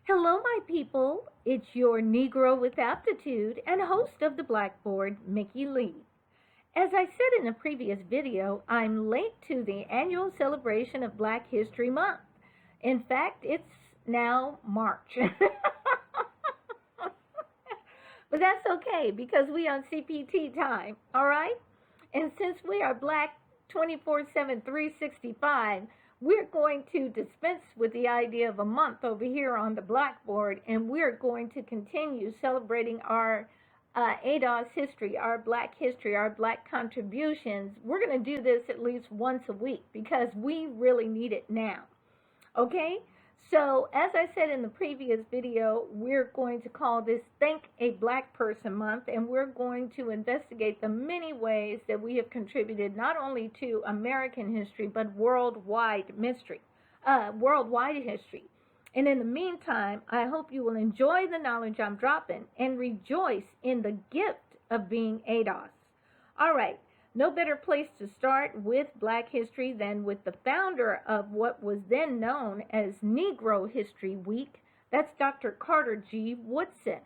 Hello, my people. It's your Negro with Aptitude and host of the Blackboard, Mickee Lee. As I said in a previous video, I'm late to the annual celebration of Black History Month. In fact, it's now March. But that's okay because we on CPT time, all right? And since we are Black 24/7, 365, we're going to dispense with the idea of a month over here on the Blackboard, and we're going to continue celebrating our ADOS history, our Black history, our Black contributions. We're going to do this at least once a week because we really need it now, okay? So, as I said in the previous video, we're going to call this Thank a Black Person Month, and we're going to investigate the many ways that we have contributed not only to American history, but worldwide history. And in the meantime, I hope you will enjoy the knowledge I'm dropping and rejoice in the gift of being ADOS. All right. No better place to start with Black history than with the founder of what was then known as Negro History Week. That's Dr. Carter G. Woodson.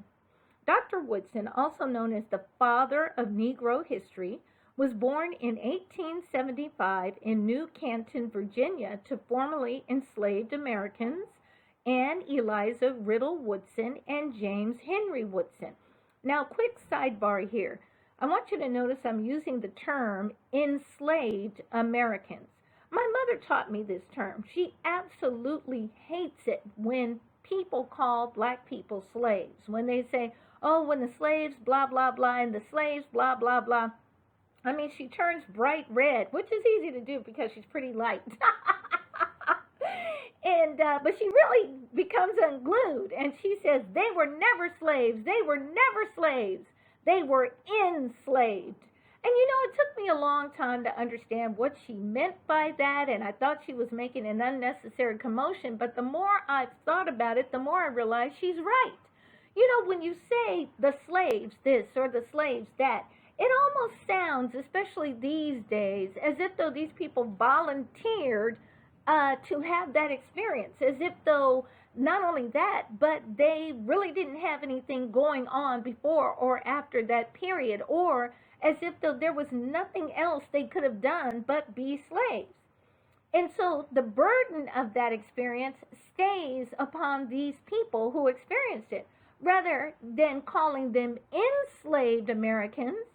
Dr. Woodson, also known as the father of Negro history, was born in 1875 in New Canton, Virginia, to formerly enslaved Americans Anne Eliza Riddle Woodson and James Henry Woodson. Now, quick sidebar here. I want you to notice I'm using the term enslaved Americans. My mother taught me this term. She absolutely hates it when people call Black people slaves. When they say, oh, when the slaves, blah, blah, blah, and the slaves, blah, blah, blah. I mean, she turns bright red, which is easy to do because she's pretty light. But she really becomes unglued, and she says, they were never slaves. They were never slaves. They were enslaved. And it took me a long time to understand what she meant by that, and I thought she was making an unnecessary commotion, but the more I've thought about it, the more I realized she's right. When you say the slaves this or the slaves that, it almost sounds, especially these days, as if though these people volunteered to have that experience, as if though not only that, but they really didn't have anything going on before or after that period, or as if though there was nothing else they could have done but be slaves. And so the burden of that experience stays upon these people who experienced it. Rather than calling them enslaved Americans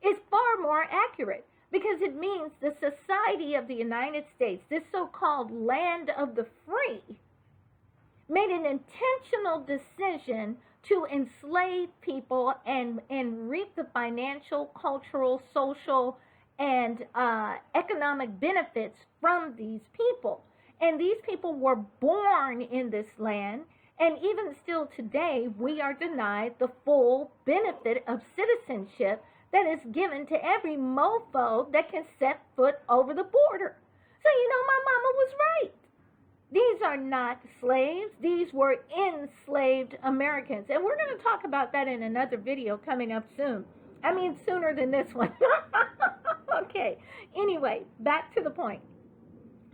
is far more accurate, because it means the society of the United States, this so-called land of the free, made an intentional decision to enslave people and reap the financial, cultural, social, and economic benefits from these people. And these people were born in this land, and even still today, we are denied the full benefit of citizenship that is given to every mofo that can set foot over the border. So, my mama was right. These are not slaves. These were enslaved Americans. And we're going to talk about that in another video coming up soon. I mean, sooner than this one. Okay. Anyway, back to the point.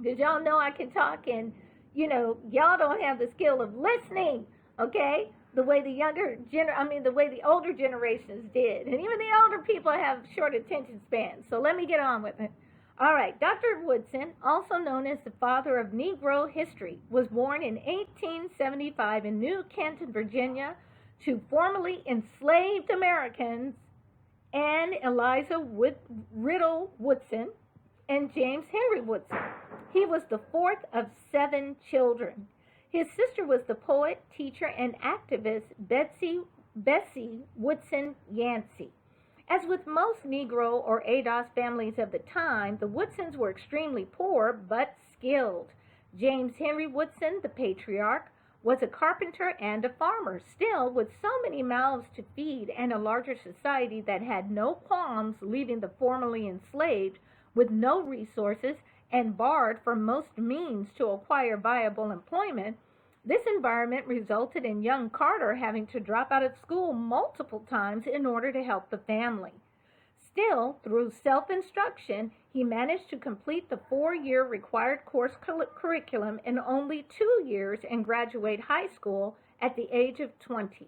Because y'all know I can talk and, y'all don't have the skill of listening, okay? The way the way the older generations did. And even the older people have short attention spans. So let me get on with it. All right, Dr. Woodson, also known as the father of Negro history, was born in 1875 in New Canton, Virginia, to formerly enslaved Americans Anne Eliza Riddle Woodson and James Henry Woodson. He was the fourth of 7 children. His sister was the poet, teacher, and activist Bessie Woodson Yancey. As with most Negro or ADOS families of the time, the Woodsons were extremely poor but skilled. James Henry Woodson, the patriarch, was a carpenter and a farmer. Still, with so many mouths to feed and a larger society that had no qualms leaving the formerly enslaved with no resources and barred from most means to acquire viable employment, this environment resulted in young Carter having to drop out of school multiple times in order to help the family. Still, through self-instruction, he managed to complete the 4-year required course curriculum in only 2 years and graduate high school at the age of 20.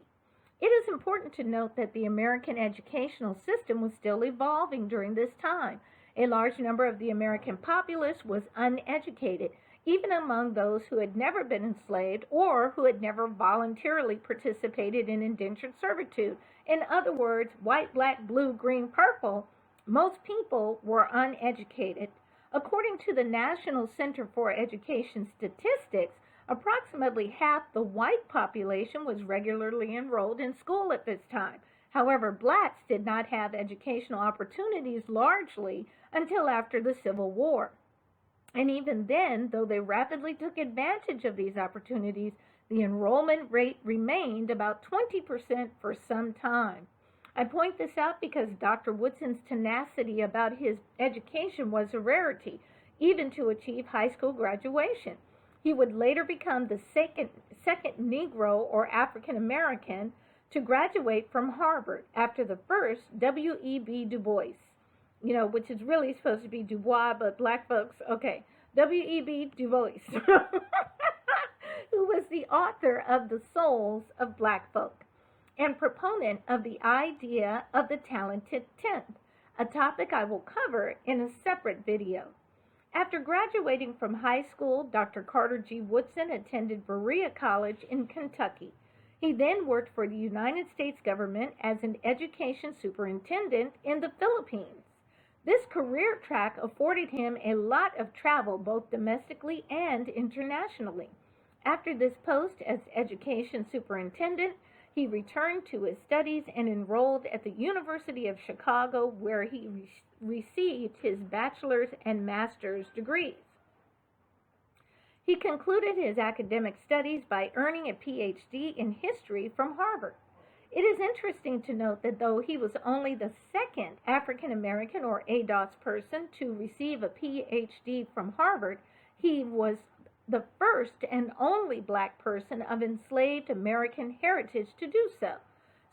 It is important to note that the American educational system was still evolving during this time. A large number of the American populace was uneducated, even among those who had never been enslaved or who had never voluntarily participated in indentured servitude. In other words, white, black, blue, green, purple, most people were uneducated. According to the National Center for Education Statistics, approximately half the white population was regularly enrolled in school at this time. However, blacks did not have educational opportunities largely until after the Civil War. And even then, though they rapidly took advantage of these opportunities, the enrollment rate remained about 20% for some time. I point this out because Dr. Woodson's tenacity about his education was a rarity, even to achieve high school graduation. He would later become the second Negro or African American to graduate from Harvard after the first, W.E.B. Du Bois, which is really supposed to be Du Bois, but black folks, okay, W.E.B. Du Bois, who was the author of The Souls of Black Folk and proponent of the idea of the talented tenth, a topic I will cover in a separate video. After graduating from high school, Dr. Carter G. Woodson attended Berea College in Kentucky. He then worked for the United States government as an education superintendent in the Philippines. This career track afforded him a lot of travel both domestically and internationally. After this post as education superintendent, he returned to his studies and enrolled at the University of Chicago, where he received his bachelor's and master's degrees. He concluded his academic studies by earning a PhD in history from Harvard. It is interesting to note that though he was only the second African American or ADOS person to receive a PhD from Harvard, he was the first and only black person of enslaved American heritage to do so.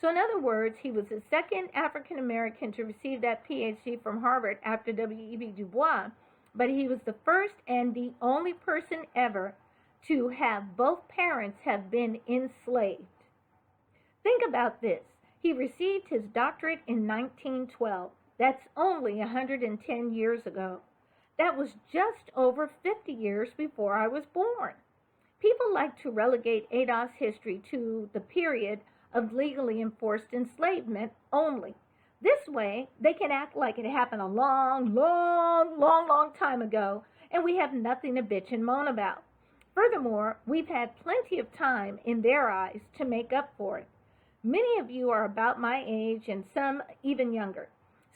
So in other words, he was the second African American to receive that PhD from Harvard after W.E.B. Du Bois, but he was the first and the only person ever to have both parents have been enslaved. Think about this. He received his doctorate in 1912. That's only 110 years ago. That was just over 50 years before I was born. People like to relegate ADOS history to the period of legally enforced enslavement only. This way, they can act like it happened a long time ago, and we have nothing to bitch and moan about. Furthermore, we've had plenty of time in their eyes to make up for it. Many of you are about my age and some even younger.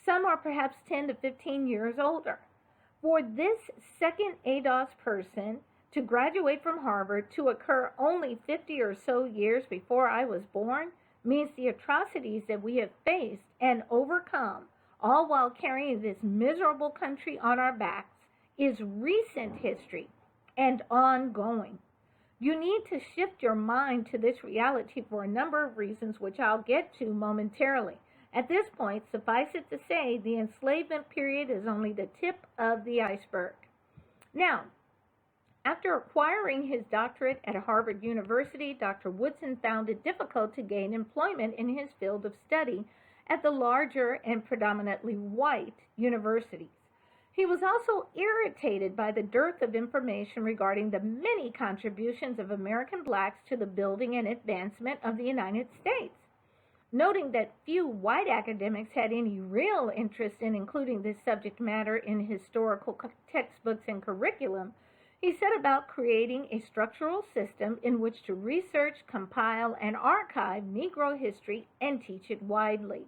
Some are perhaps 10 to 15 years older. For this second ADOS person to graduate from Harvard to occur only 50 or so years before I was born means the atrocities that we have faced and overcome, all while carrying this miserable country on our backs, is recent history and ongoing. You need to shift your mind to this reality for a number of reasons, which I'll get to momentarily. At this point, suffice it to say, the enslavement period is only the tip of the iceberg. Now, after acquiring his doctorate at Harvard University, Dr. Woodson found it difficult to gain employment in his field of study at the larger and predominantly white universities. He was also irritated by the dearth of information regarding the many contributions of American blacks to the building and advancement of the United States. Noting that few white academics had any real interest in including this subject matter in historical textbooks and curriculum, he set about creating a structural system in which to research, compile, and archive Negro history and teach it widely.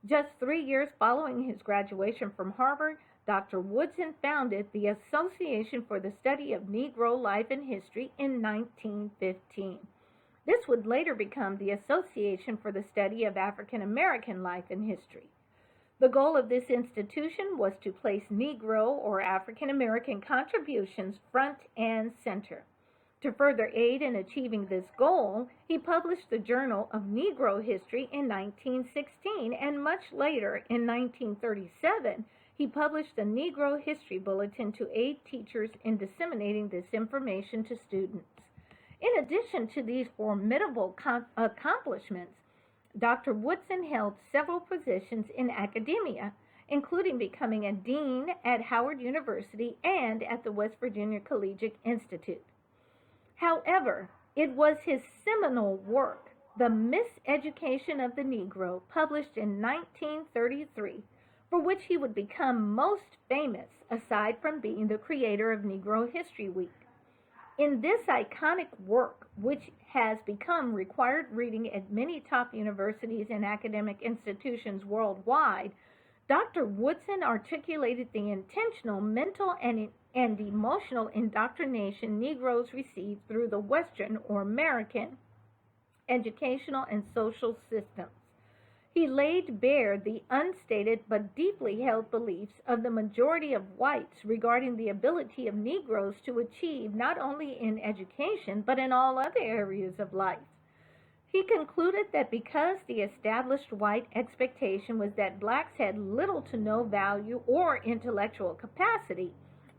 Just 3 years following his graduation from Harvard, Dr. Woodson founded the Association for the Study of Negro Life and History in 1915. This would later become the Association for the Study of African American Life and History. The goal of this institution was to place Negro or African American contributions front and center. To further aid in achieving this goal, he published the Journal of Negro History in 1916, and much later, in 1937, he published the Negro History Bulletin to aid teachers in disseminating this information to students. In addition to these formidable accomplishments, Dr. Woodson held several positions in academia, including becoming a dean at Howard University and at the West Virginia Collegiate Institute. However, it was his seminal work, The Miseducation of the Negro, published in 1933, for which he would become most famous, aside from being the creator of Negro History Week. In this iconic work, which has become required reading at many top universities and academic institutions worldwide, Dr. Woodson articulated the intentional mental and emotional indoctrination Negroes received through the Western or American educational and social systems. He laid bare the unstated but deeply held beliefs of the majority of whites regarding the ability of Negroes to achieve not only in education but in all other areas of life. He concluded that because the established white expectation was that blacks had little to no value or intellectual capacity,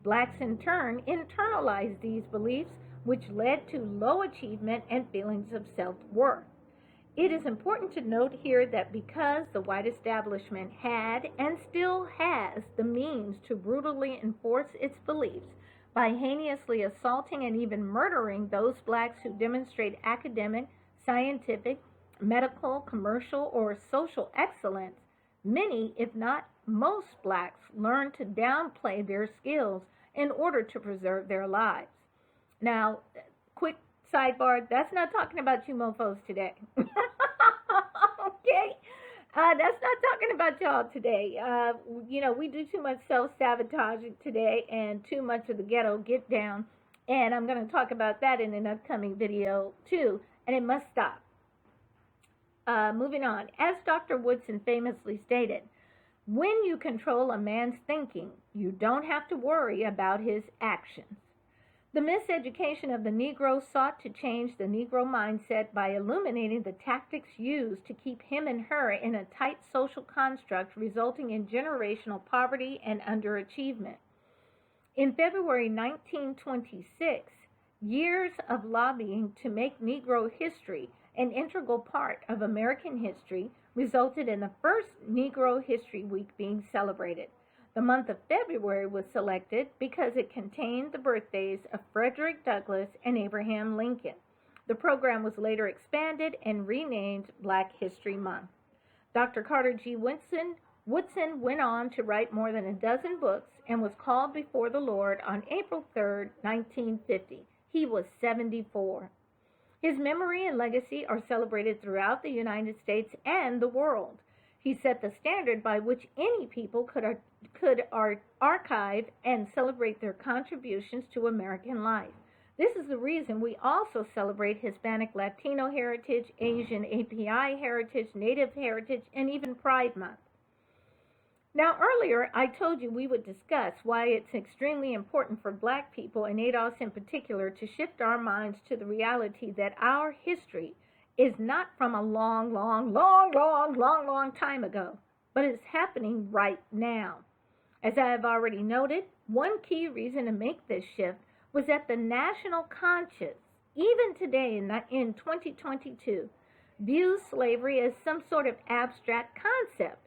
blacks in turn internalized these beliefs, which led to low achievement and feelings of self-worth. It is important to note here that because the white establishment had and still has the means to brutally enforce its beliefs by heinously assaulting and even murdering those blacks who demonstrate academic, scientific, medical, commercial, or social excellence, many, if not most blacks, learn to downplay their skills in order to preserve their lives. Now, quick sidebar, that's not talking about you mofos today. Okay? That's not talking about y'all today. We do too much self-sabotaging today and too much of the ghetto get down. And I'm going to talk about that in an upcoming video too. And it must stop. Moving on. As Dr. Woodson famously stated, when you control a man's thinking, you don't have to worry about his actions. The miseducation of the Negro sought to change the Negro mindset by illuminating the tactics used to keep him and her in a tight social construct, resulting in generational poverty and underachievement. In February 1926, years of lobbying to make Negro history an integral part of American history resulted in the first Negro History Week being celebrated. The month of February was selected because it contained the birthdays of Frederick Douglass and Abraham Lincoln. The program was later expanded and renamed Black History Month. Dr. Carter G. Woodson went on to write more than a dozen books and was called before the Lord on April 3, 1950. He was 74. His memory and legacy are celebrated throughout the United States and the world. He set the standard by which any people could archive and celebrate their contributions to American life. This is the reason we also celebrate Hispanic Latino heritage, Asian API heritage, Native heritage, and even Pride Month. Now, earlier I told you we would discuss why it's extremely important for Black people, and ADOS in particular, to shift our minds to the reality that our history is not from a long time ago, but it's happening right now. As I have already noted, one key reason to make this shift was that the national conscience, even today in 2022, views slavery as some sort of abstract concept,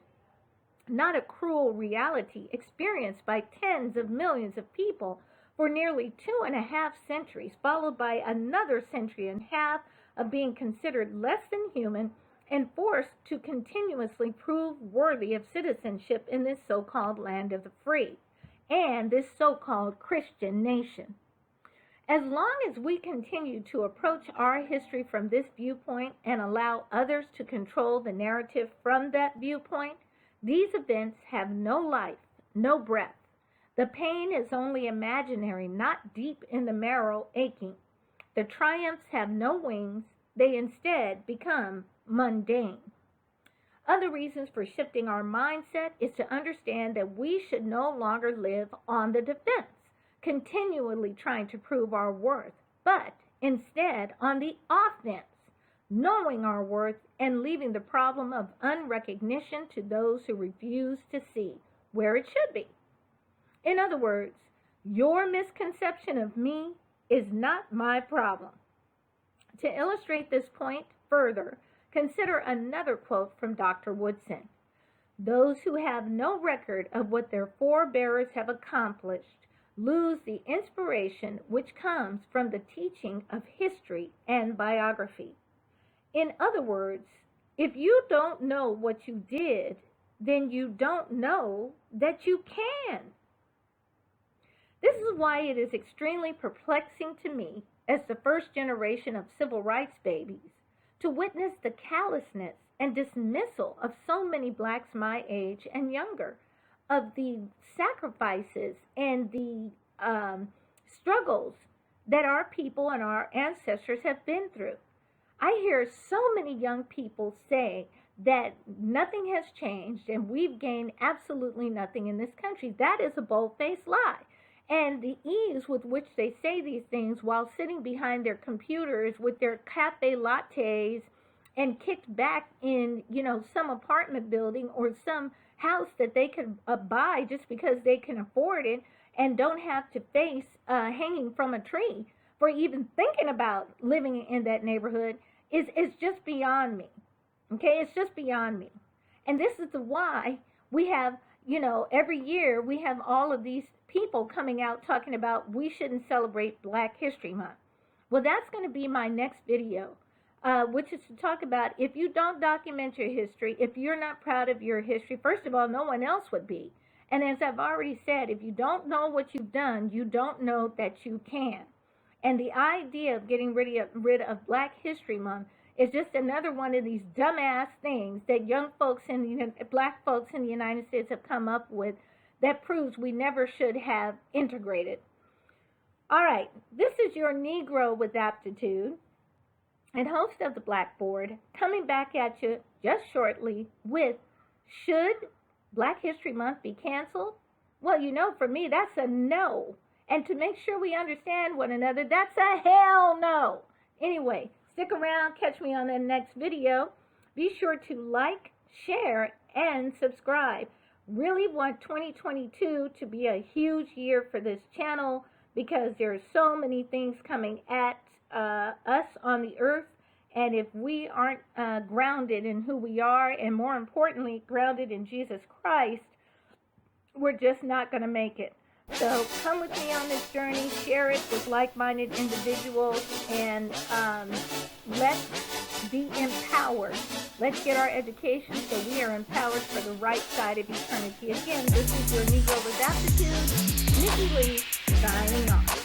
not a cruel reality experienced by tens of millions of people for nearly 2.5 centuries, followed by another century and a half of being considered less than human and forced to continuously prove worthy of citizenship in this so-called land of the free and this so-called Christian nation. As long as we continue to approach our history from this viewpoint and allow others to control the narrative from that viewpoint, these events have no life, no breath. The pain is only imaginary, not deep in the marrow aching. The triumphs have no wings. They instead become mundane. Other reasons for shifting our mindset is to understand that we should no longer live on the defense, continually trying to prove our worth, but instead on the offense, knowing our worth and leaving the problem of unrecognition to those who refuse to see where it should be. In other words, your misconception of me is not my problem. To illustrate this point further, consider another quote from Dr. Woodson. Those who have no record of what their forebearers have accomplished lose the inspiration which comes from the teaching of history and biography. In other words, if you don't know what you did, then you don't know that you can. This is why it is extremely perplexing to me, as the first generation of civil rights babies, to witness the callousness and dismissal of so many blacks my age and younger, of the sacrifices and the struggles that our people and our ancestors have been through. I hear so many young people say that nothing has changed and we've gained absolutely nothing in this country. That is a bold-faced lie. And the ease with which they say these things while sitting behind their computers with their cafe lattes and kicked back in, some apartment building or some house that they could buy just because they can afford it and don't have to face hanging from a tree for even thinking about living in that neighborhood is just beyond me. Okay, it's just beyond me. And this is why we have, every year we have all of these people coming out talking about we shouldn't celebrate Black History Month. Well, that's going to be my next video, which is to talk about if you don't document your history, if you're not proud of your history, first of all, no one else would be. And as I've already said, if you don't know what you've done, you don't know that you can. And the idea of getting rid of Black History Month is just another one of these dumbass things that young folks Black folks in the United States have come up with that proves we never should have integrated. All right, this is your Negro with Aptitude and host of the Blackboard, coming back at you just shortly with, should Black History Month be canceled? Well, for me, that's a no. And to make sure we understand one another, that's a hell no. Anyway, stick around, catch me on the next video. Be sure to like, share, and subscribe. Really want 2022 to be a huge year for this channel because there are so many things coming at us on the earth, and if we aren't grounded in who we are, and more importantly, grounded in Jesus Christ, we're just not going to make it. So come with me on this journey, share it with like-minded individuals, and let's be empowered. Let's get our education so we are empowered for the right side of eternity. Again, this is your Negro with Aptitude, Mickee Lee, signing off.